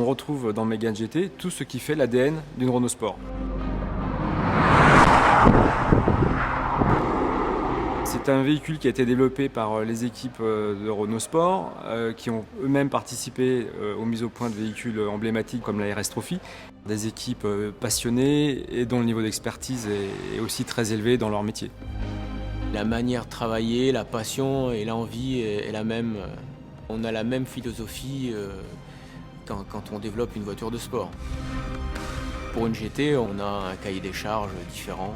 on retrouve dans Mégane GT tout ce qui fait l'ADN d'une Renault Sport. C'est un véhicule qui a été développé par les équipes de Renault Sport, qui ont eux-mêmes participé aux mises au point de véhicules emblématiques comme la RS Trophy. Des équipes passionnées et dont le niveau d'expertise est aussi très élevé dans leur métier. La manière de travailler, la passion et l'envie est la même. On a la même philosophie quand on développe une voiture de sport. Pour une GT, on a un cahier des charges différent,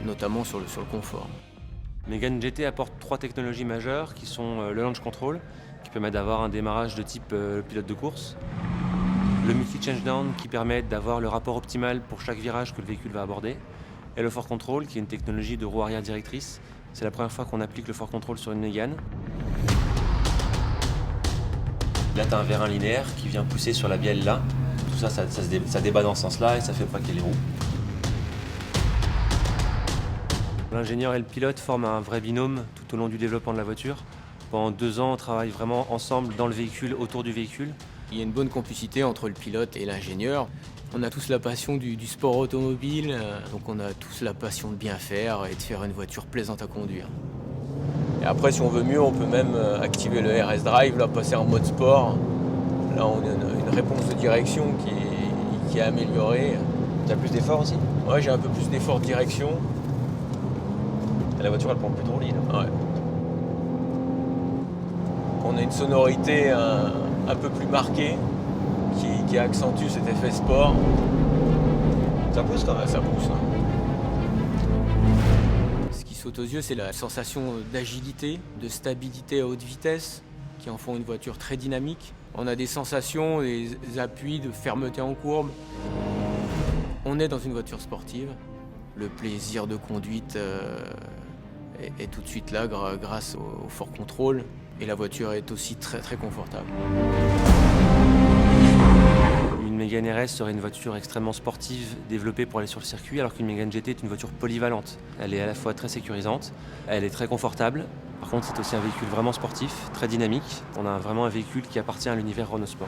notamment sur le confort. Mégane GT apporte 3 technologies majeures qui sont le launch control, qui permet d'avoir un démarrage de type pilote de course, le multi-changedown qui permet d'avoir le rapport optimal pour chaque virage que le véhicule va aborder, et le force control qui est une technologie de roue arrière directrice. C'est la première fois qu'on applique le force control sur une Mégane. Là, tu as un vérin linéaire qui vient pousser sur la bielle là. Tout ça, ça débat dans ce sens-là et ça fait braquer les roues. L'ingénieur et le pilote forment un vrai binôme tout au long du développement de la voiture. Pendant 2 ans, on travaille vraiment ensemble dans le véhicule, autour du véhicule. Il y a une bonne complicité entre le pilote et l'ingénieur. On a tous la passion du sport automobile, donc on a tous la passion de bien faire et de faire une voiture plaisante à conduire. Et après, si on veut mieux, on peut même activer le RS Drive, là, passer en mode sport. Là, on a une réponse de direction qui est améliorée. Tu as plus d'effort aussi? Ouais, j'ai un peu plus d'effort de direction. La voiture, elle prend plus de roulis, là. Ouais. On a une sonorité un peu plus marquée qui accentue cet effet sport. Ça pousse quand même? Ça pousse. Hein. Ce qui saute aux yeux, c'est la sensation d'agilité, de stabilité à haute vitesse, qui en font une voiture très dynamique. On a des sensations, des appuis de fermeté en courbe. On est dans une voiture sportive. Le plaisir de conduite est tout de suite là grâce au fort contrôle. Et la voiture est aussi très très confortable. Une Mégane RS serait une voiture extrêmement sportive, développée pour aller sur le circuit, alors qu'une Mégane GT est une voiture polyvalente. Elle est à la fois très sécurisante, elle est très confortable. Par contre, c'est aussi un véhicule vraiment sportif, très dynamique. On a vraiment un véhicule qui appartient à l'univers Renault Sport.